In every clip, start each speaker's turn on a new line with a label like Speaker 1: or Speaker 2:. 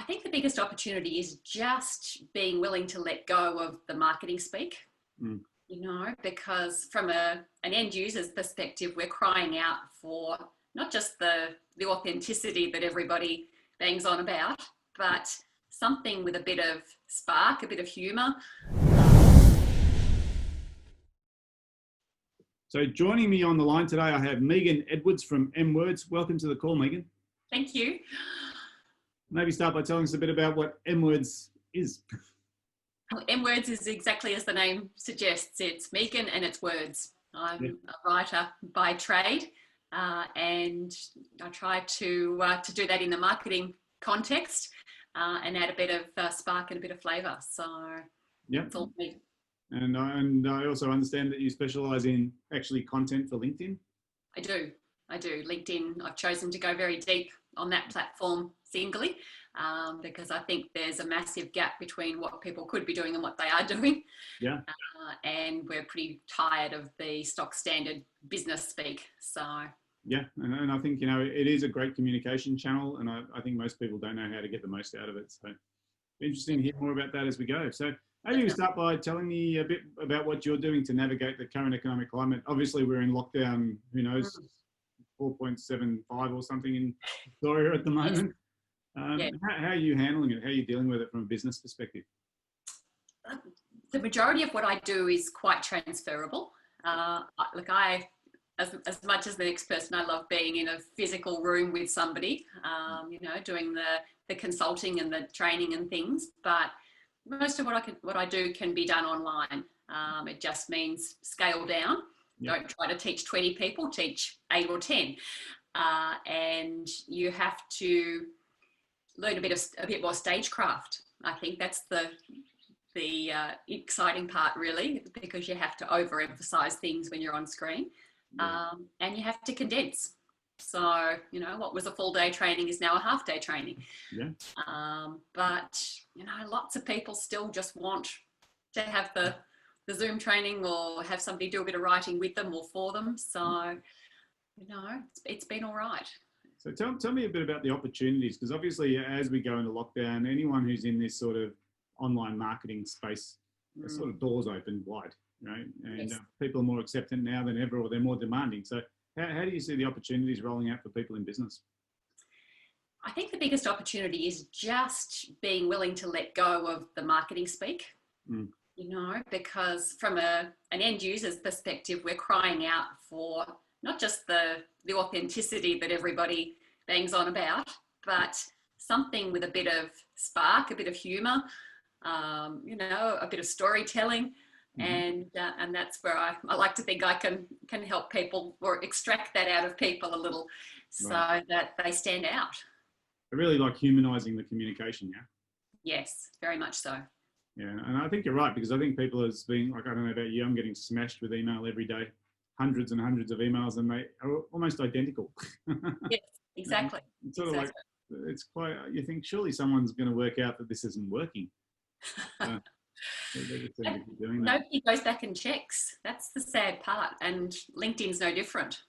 Speaker 1: I think the biggest opportunity is just being willing to let go of the marketing speak,
Speaker 2: Mm.
Speaker 1: because from an end user's perspective, we're crying out for not just the authenticity that everybody bangs on about, but something with a bit of spark, a bit of humour.
Speaker 2: So joining me on the line today, I have Megan Edwards from M-Words. Welcome to the call, Megan.
Speaker 1: Thank you.
Speaker 2: Maybe start by telling us a bit about what M-Words is.
Speaker 1: M-Words is exactly as the name suggests. It's Megan and it's words. I'm a writer by trade, and I try to do that in the marketing context and add a bit of spark and a bit of flavour. So it's all me.
Speaker 2: And I also understand that you specialise in actually content for LinkedIn.
Speaker 1: I do. LinkedIn, I've chosen to go very deep on that platform singly because I think there's a massive gap between what people could be doing and what they are doing.
Speaker 2: Yeah.
Speaker 1: And we're pretty tired of the stock standard business speak. So.
Speaker 2: Yeah, and I think, it is a great communication channel, and I think most people don't know how to get the most out of it. So interesting to hear more about that as we go. So maybe we start by telling me a bit about what you're doing to navigate the current economic climate. Obviously, we're in lockdown, who knows, 4.75 or something in Victoria at the moment. How are you handling it? How are you dealing with it from a business perspective?
Speaker 1: The majority of what I do is quite transferable. As much as the next person, I love being in a physical room with somebody, doing the consulting and the training and things. But most of what I do can be done online. It just means scale down. Yep. Don't try to teach 20 people, teach 8 or 10. And you have to learn a bit more stagecraft. I think that's the exciting part, really, because you have to overemphasize things when you're on screen. And you have to condense. So, what was a full day training is now a half day training.
Speaker 2: Yeah.
Speaker 1: But, lots of people still just want to have the Zoom training or have somebody do a bit of writing with them or for them. So, it's been all right.
Speaker 2: So tell me a bit about the opportunities, because obviously as we go into lockdown, anyone who's in this sort of online marketing space, the sort of doors open wide, right? And yes. People are more acceptant now than ever, or they're more demanding. So how do you see the opportunities rolling out for people in business?
Speaker 1: I think the biggest opportunity is just being willing to let go of the marketing speak, because from an end user's perspective, we're crying out for not just the authenticity that everybody bangs on about, but something with a bit of spark, a bit of humour, a bit of storytelling. And that's where I like to think I can help people or extract that out of people a little so that they stand out.
Speaker 2: I really like humanising the communication, yeah?
Speaker 1: Yes, very much so.
Speaker 2: Yeah, and I think you're right, because I think people as being, like, I don't know about you, I'm getting smashed with email every day, hundreds and hundreds of emails, and they are almost identical.
Speaker 1: Yes, exactly.
Speaker 2: It's sort of like, it's quite, you think surely someone's going to work out that this isn't working.
Speaker 1: Nobody goes back and checks. That's the sad part. And LinkedIn's no different,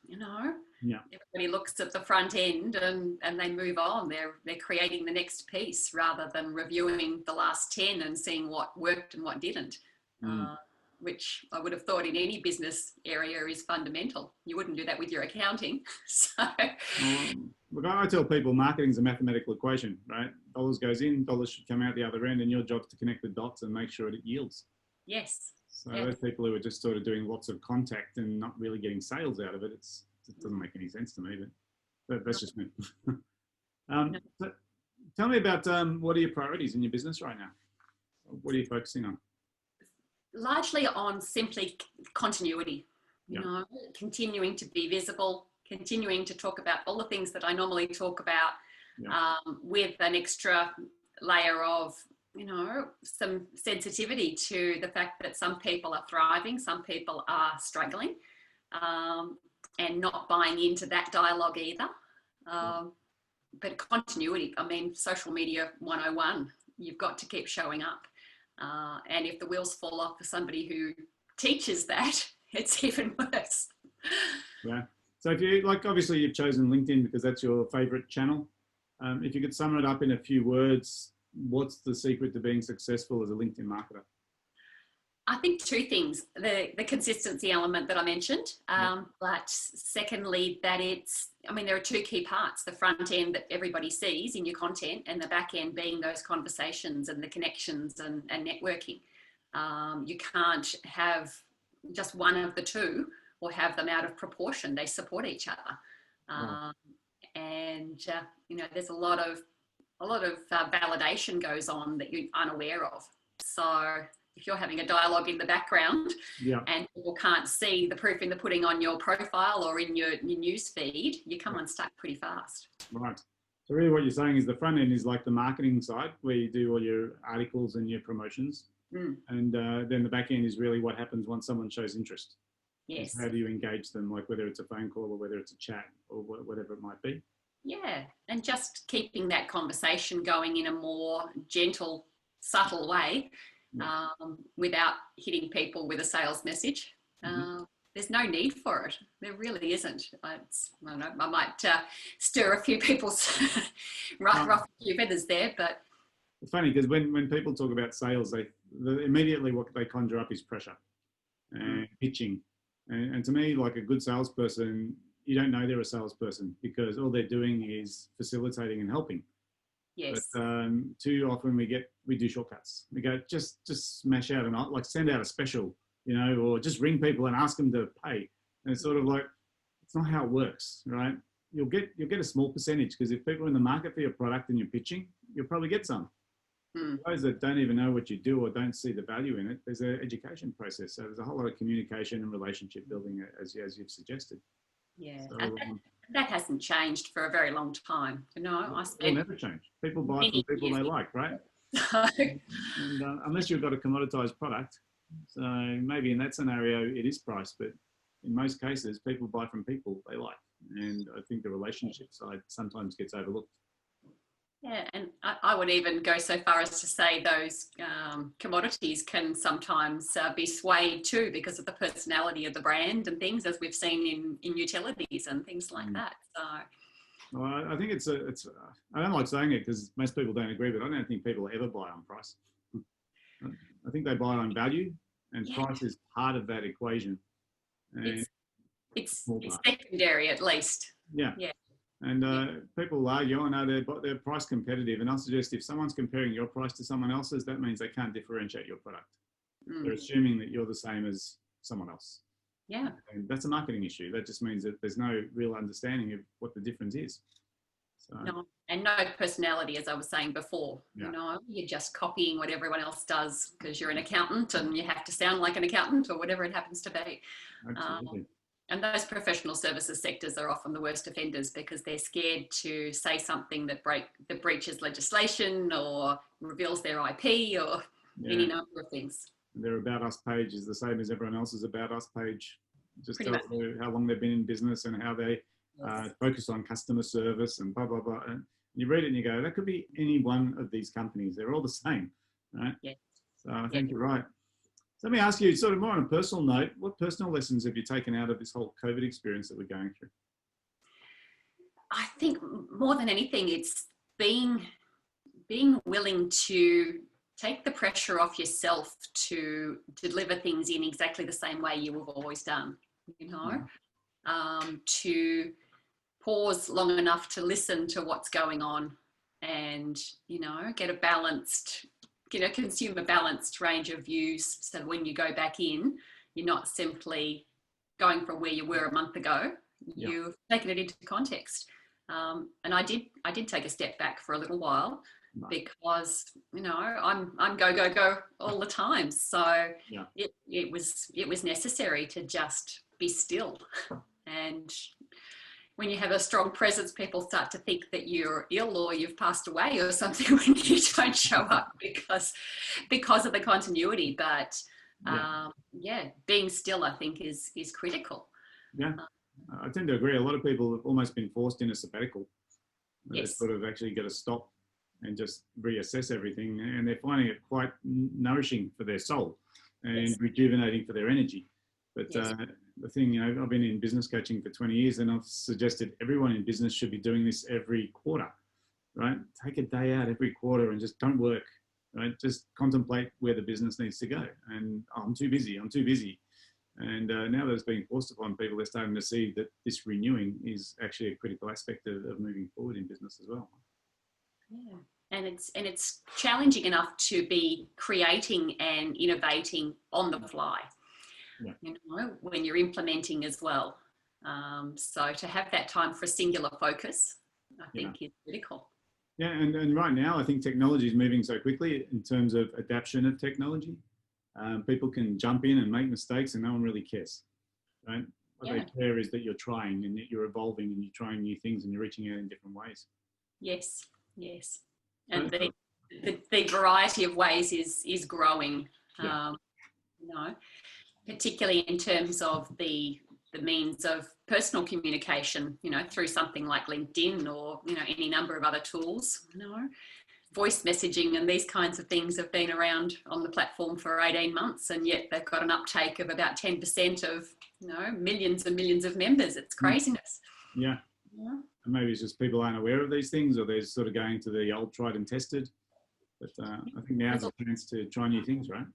Speaker 2: Yeah.
Speaker 1: Everybody looks at the front end and they move on. They're creating the next piece rather than reviewing the last 10 and seeing what worked and what didn't, which I would have thought in any business area is fundamental. You wouldn't do that with your accounting. So
Speaker 2: look, I tell people marketing's a mathematical equation, right? Dollars goes in, dollars should come out the other end, and your job's to connect the dots and make sure it yields.
Speaker 1: Yes.
Speaker 2: So those people who are just sort of doing lots of contact and not really getting sales out of it, it doesn't make any sense to me, but that's just me. So tell me about what are your priorities in your business right now? What are you focusing on?
Speaker 1: Largely on simply continuity, continuing to be visible, continuing to talk about all the things that I normally talk about, with an extra layer of, some sensitivity to the fact that some people are thriving, some people are struggling, and not buying into that dialogue either. But continuity, social media 101, you've got to keep showing up. And if the wheels fall off for somebody who teaches that, it's even worse.
Speaker 2: Yeah. So if you, obviously you've chosen LinkedIn because that's your favorite channel. If you could sum it up in a few words, what's the secret to being successful as a LinkedIn marketer?
Speaker 1: I think two things: the consistency element that I mentioned, but secondly, that there are two key parts: the front end that everybody sees in your content, and the back end being those conversations and the connections and networking. You can't have just one of the two or have them out of proportion. They support each other. There's a lot of validation goes on that you're unaware of. So if you're having a dialogue in the background and people can't see the proof in the pudding on your profile or in your news feed, you come unstuck pretty fast.
Speaker 2: Right. So really what you're saying is the front end is like the marketing side where you do all your articles and your promotions. And then the back end is really what happens once someone shows interest.
Speaker 1: Yes.
Speaker 2: How do you engage them, like whether it's a phone call or whether it's a chat or whatever it might be?
Speaker 1: Yeah. And just keeping that conversation going in a more gentle, subtle way. Without hitting people with a sales message. There's no need for it. There really isn't. I don't know, I might stir a few people's ruffle a few feathers there, but
Speaker 2: it's funny because when people talk about sales, immediately what they conjure up is pressure and pitching. And to me, like a good salesperson, you don't know they're a salesperson because all they're doing is facilitating and helping.
Speaker 1: Yes.
Speaker 2: But too often we do shortcuts. We go just smash out and like send out a special, or just ring people and ask them to pay. And it's sort of like, it's not how it works, right? You'll get a small percentage because if people are in the market for your product and you're pitching, you'll probably get some. Those that don't even know what you do or don't see the value in it, there's an education process. So there's a whole lot of communication and relationship building as you've suggested.
Speaker 1: Yeah. So, that hasn't changed for a very long time.
Speaker 2: It'll never change. People buy from people they like, right? And, unless you've got a commoditized product. So maybe in that scenario, it is price, but in most cases, people buy from people they like. And I think the relationship side sometimes gets overlooked.
Speaker 1: Yeah, and I would even go so far as to say those commodities can sometimes be swayed too because of the personality of the brand and things, as we've seen in utilities and things like that. So,
Speaker 2: well, I think it's I don't like saying it because most people don't agree, but I don't think people ever buy on price. I think they buy on value, and price is part of that equation. And
Speaker 1: it's secondary at least.
Speaker 2: Yeah. And people argue, they're price competitive. And I'll suggest if someone's comparing your price to someone else's, that means they can't differentiate your product. They're assuming that you're the same as someone else.
Speaker 1: Yeah.
Speaker 2: And that's a marketing issue. That just means that there's no real understanding of what the difference is. So,
Speaker 1: no personality, as I was saying before. You're just copying what everyone else does because you're an accountant and you have to sound like an accountant or whatever it happens to be.
Speaker 2: Absolutely.
Speaker 1: And those professional services sectors are often the worst offenders because they're scared to say something that breaches legislation or reveals their IP or any number of things.
Speaker 2: Their About Us page is the same as everyone else's About Us page. Just tells you how long they've been in business and how they focus on customer service and blah, blah, blah. And you read it and you go, that could be any one of these companies. They're all the same, right?
Speaker 1: Yeah.
Speaker 2: So I think you're right. So let me ask you, sort of more on a personal note, what personal lessons have you taken out of this whole COVID experience that we're going through?
Speaker 1: I think more than anything, it's being willing to take the pressure off yourself to deliver things in exactly the same way you have always done, to pause long enough to listen to what's going on and, get a balanced, consume a balanced range of views. So when you go back in, you're not simply going from where you were a month ago. You've taken it into context. And I did take a step back for a little while because, I'm go all the time. So it was necessary to just be still. And when you have a strong presence, people start to think that you're ill or you've passed away or something when you don't show up because of the continuity. But being still, I think, is critical.
Speaker 2: Yeah, I tend to agree. A lot of people have almost been forced in a sabbatical. They
Speaker 1: Yes.
Speaker 2: sort of actually got to stop and just reassess everything, and they're finding it quite nourishing for their soul and rejuvenating for their energy. But the thing, I've been in business coaching for 20 years and I've suggested everyone in business should be doing this every quarter. right? Take a day out every quarter and just don't work, right? Just contemplate where the business needs to go. And oh, I'm too busy. I'm too busy. And now that it's being forced upon people, they're starting to see that this renewing is actually a critical aspect of moving forward in business as well.
Speaker 1: Yeah. And it's challenging enough to be creating and innovating on the fly,
Speaker 2: Yeah.
Speaker 1: you know, when you're implementing as well. So to have that time for a singular focus, I think is critical.
Speaker 2: Yeah, and right now I think technology is moving so quickly in terms of adaptation of technology. People can jump in and make mistakes and no one really cares, right? What they care is that you're trying and that you're evolving and you're trying new things and you're reaching out in different ways.
Speaker 1: Yes, yes. And the variety of ways is growing, you know, particularly in terms of the means of personal communication, you know, through something like LinkedIn or, you know, any number of other tools, you know. Voice messaging and these kinds of things have been around on the platform for 18 months and yet they've got an uptake of about 10% of, you know, millions and millions of members. It's craziness.
Speaker 2: Yeah. And maybe it's just people aren't aware of these things or they're sort of going to the old tried and tested. But I think now's a chance to try new things, right?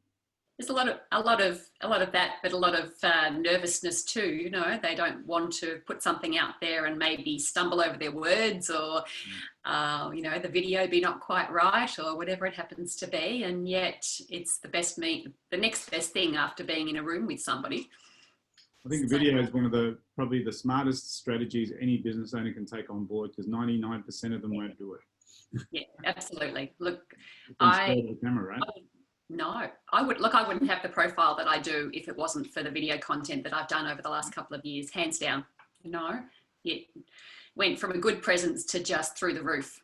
Speaker 1: There's a lot of that, but a lot of nervousness too. You know, they don't want to put something out there and maybe stumble over their words, or you know, the video be not quite right, or whatever it happens to be. And yet, it's the next best thing after being in a room with somebody.
Speaker 2: I think the video is one of probably the smartest strategies any business owner can take on board because 99% of them won't do it.
Speaker 1: Yeah, absolutely. Look,
Speaker 2: the camera, right?
Speaker 1: No, I wouldn't have the profile that I do if it wasn't for the video content that I've done over the last couple of years, hands down. You know, it went from a good presence to just through the roof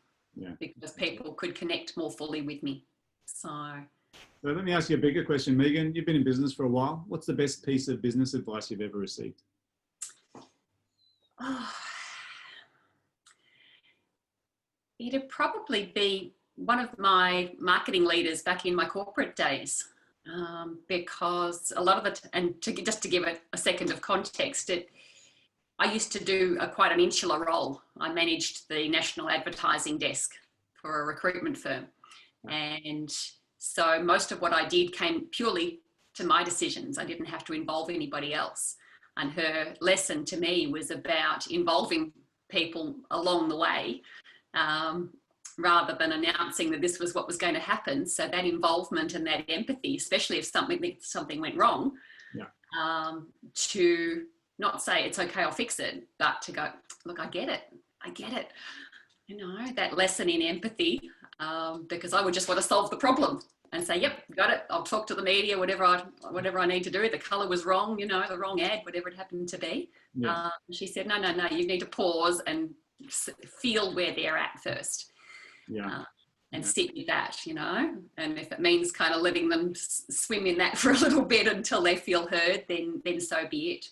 Speaker 1: because people could connect more fully with me. So
Speaker 2: let me ask you a bigger question, Megan. You've been in business for a while. What's the best piece of business advice you've ever received?
Speaker 1: Oh, it'd probably be one of my marketing leaders back in my corporate days, because a lot of just to give it a second of context, I used to do quite an insular role. I managed the national advertising desk for a recruitment firm. And so most of what I did came purely to my decisions. I didn't have to involve anybody else. And her lesson to me was about involving people along the way, rather than announcing that this was what was going to happen. So that involvement and that empathy, especially if something went wrong, to not say it's okay, I'll fix it, but to go, look, I get it. You know, that lesson in empathy, because I would just want to solve the problem and say, yep, got it. I'll talk to the media, whatever I need to do. The color was wrong, you know, the wrong ad, whatever it happened to be. Yeah. She said, no, you need to pause and feel where they're at first. And sit with that, you know, and if it means kind of letting them swim in that for a little bit until they feel heard, then so be it.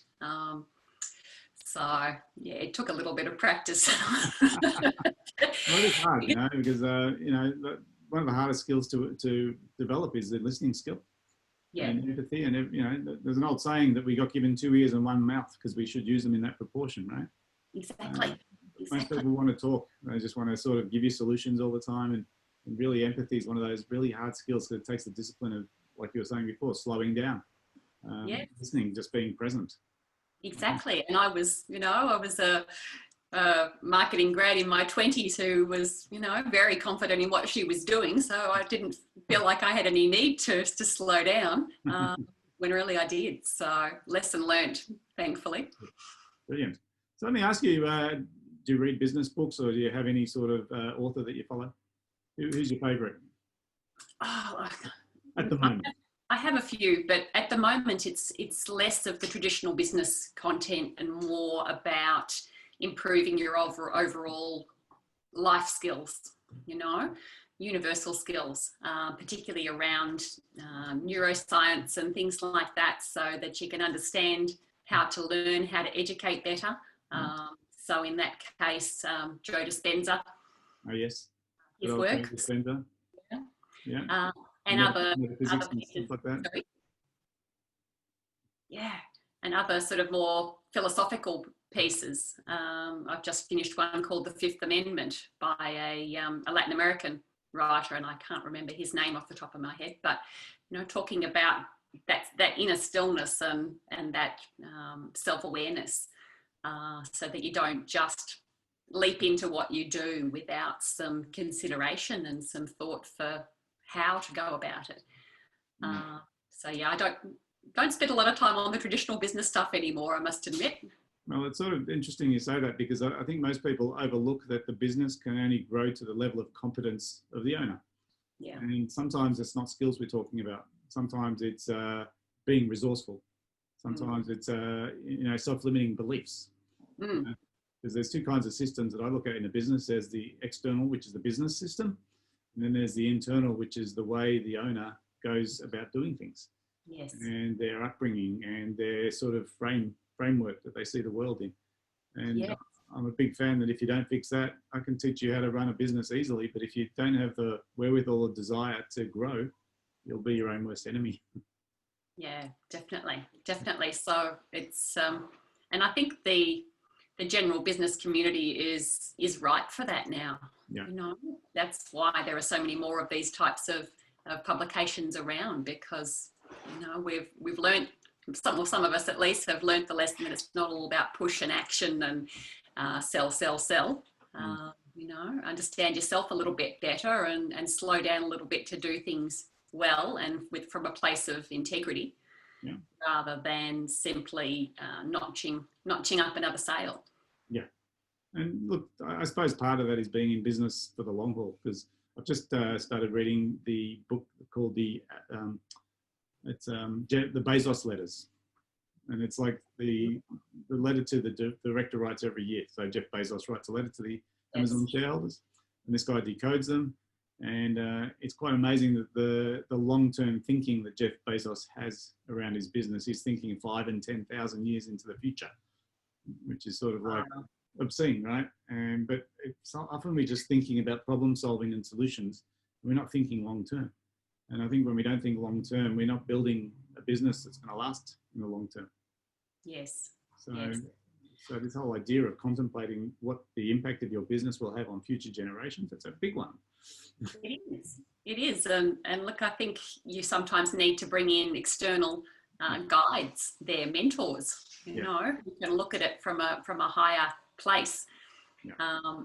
Speaker 1: So yeah, it took a little bit of practice.
Speaker 2: Well, it's hard, you know, because you know, one of the hardest skills to develop is the listening skill. And empathy, and you know, there's an old saying that we got given 2 ears and 1 mouth because we should use them in that proportion, right?
Speaker 1: Exactly.
Speaker 2: Most people want to talk. They just want to sort of give you solutions all the time. And really empathy is one of those really hard skills because it takes the discipline of, like you were saying before, slowing down, listening, just being present.
Speaker 1: Exactly. And I was a marketing grad in my 20s who was, you know, very confident in what she was doing. So I didn't feel like I had any need to slow down when really I did. So lesson learned, thankfully.
Speaker 2: Brilliant. So let me ask you, do you read business books or do you have any sort of author that you follow? Who's your favourite?
Speaker 1: Oh,
Speaker 2: at the moment.
Speaker 1: I have a few, but at the moment it's less of the traditional business content and more about improving your overall life skills, you know, universal skills, particularly around neuroscience and things like that, so that you can understand how to learn, how to educate better. So in that case, Joe Dispenza.
Speaker 2: Oh yes.
Speaker 1: His work.
Speaker 2: Dispenza. Yeah.
Speaker 1: And other
Speaker 2: pieces like that.
Speaker 1: Sorry. Yeah, and other sort of more philosophical pieces. I've just finished one called The Fifth Amendment by a Latin American writer, and I can't remember his name off the top of my head, but talking about that inner stillness and that self-awareness, so that you don't just leap into what you do without some consideration and some thought for how to go about it. So yeah, I don't spend a lot of time on the traditional business stuff anymore, I must admit.
Speaker 2: Well, it's sort of interesting you say that, because I think most people overlook that the business can only grow to the level of competence of the owner.
Speaker 1: Yeah.
Speaker 2: And sometimes it's not skills we're talking about. Sometimes it's being resourceful. Sometimes it's self-limiting beliefs. Because there's two kinds of systems that I look at in a business. There's the external, which is the business system, and then there's the internal, which is the way the owner goes about doing things.
Speaker 1: Yes.
Speaker 2: And their upbringing and their sort of framework that they see the world in. And
Speaker 1: yes.
Speaker 2: I'm a big fan that if you don't fix that, I can teach you how to run a business easily. But if you don't have the wherewithal or desire to grow, you'll be your own worst enemy.
Speaker 1: Yeah, definitely. So it's and I think the general business community is ripe for that now.
Speaker 2: Yeah.
Speaker 1: That's why there are so many more of these types of publications around, because we've learned, some of us at least have learned the lesson that it's not all about push and action and sell. Understand yourself a little bit better and slow down a little bit to do things well and from a place of integrity, rather than simply notching up another sale. Yeah.
Speaker 2: And look, I suppose part of that is being in business for the long haul, because I've just started reading the book called the Bezos letters, and it's like the letter to the director writes every year. So Jeff Bezos writes a letter to the Amazon shareholders, and this guy decodes them, and it's quite amazing that the long-term thinking that Jeff Bezos has around his business. He's thinking 5 and 10,000 years into the future, which is sort of like obscene, right? But it's often we're just thinking about problem solving and solutions. We're not thinking long term. And I think when we don't think long term, we're not building a business that's going to last in the long term.
Speaker 1: Yes.
Speaker 2: So this whole idea of contemplating what the impact of your business will have on future generations, that's a big one.
Speaker 1: It is. And look, I think you sometimes need to bring in external guides, their mentors, who can look at it from a higher place,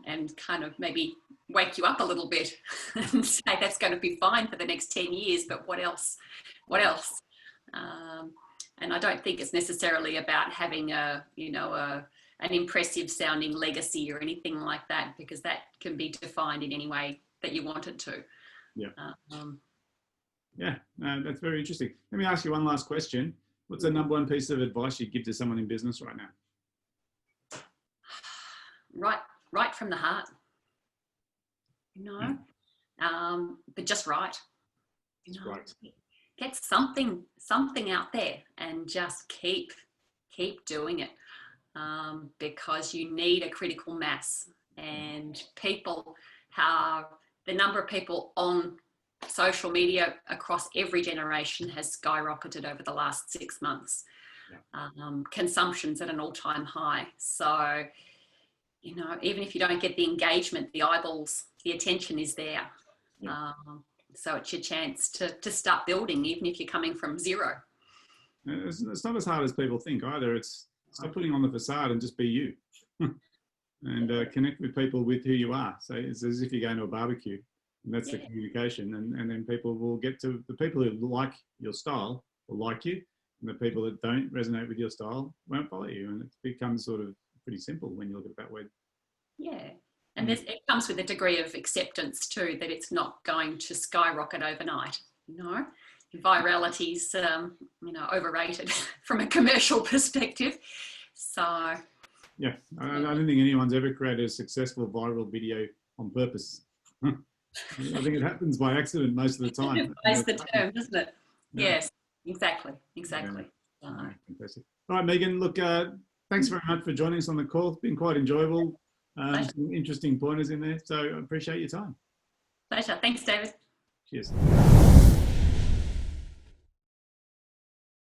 Speaker 1: and kind of maybe wake you up a little bit and say that's going to be fine for the next 10 years, but what else? And I don't think it's necessarily about having an impressive sounding legacy or anything like that, because that can be defined in any way that you want it to.
Speaker 2: That's very interesting. Let me ask you one last question. What's the number one piece of advice you'd give to someone in business right now? Right from the heart, but just right. Right.
Speaker 1: Get something out there and just keep doing it, because you need a critical mass, and the number of people on social media across every generation has skyrocketed over the last 6 months. Consumption's at an all-time high. So, even if you don't get the engagement, the eyeballs, the attention is there. So it's your chance to start building, even if you're coming from zero.
Speaker 2: It's not as hard as people think either. It's stop putting on the facade and just be you. And connect with people with who you are. So it's as if you're going to a barbecue, and that's the communication. And then people will get to, the people who like your style will like you, and the people that don't resonate with your style won't follow you. And it becomes sort of pretty simple when you look at it that way.
Speaker 1: Yeah. And it comes with a degree of acceptance too, that it's not going to skyrocket overnight. Virality's overrated from a commercial perspective. So
Speaker 2: I don't think anyone's ever created a successful viral video on purpose. I think it happens by accident most of the time.
Speaker 1: That's the term, doesn't it? Yes, exactly.
Speaker 2: Fantastic. All right, Megan, look, thanks very much for joining us on the call. It's been quite enjoyable. Some interesting pointers in there, so I appreciate your time.
Speaker 1: Pleasure. Thanks, David.
Speaker 2: Cheers.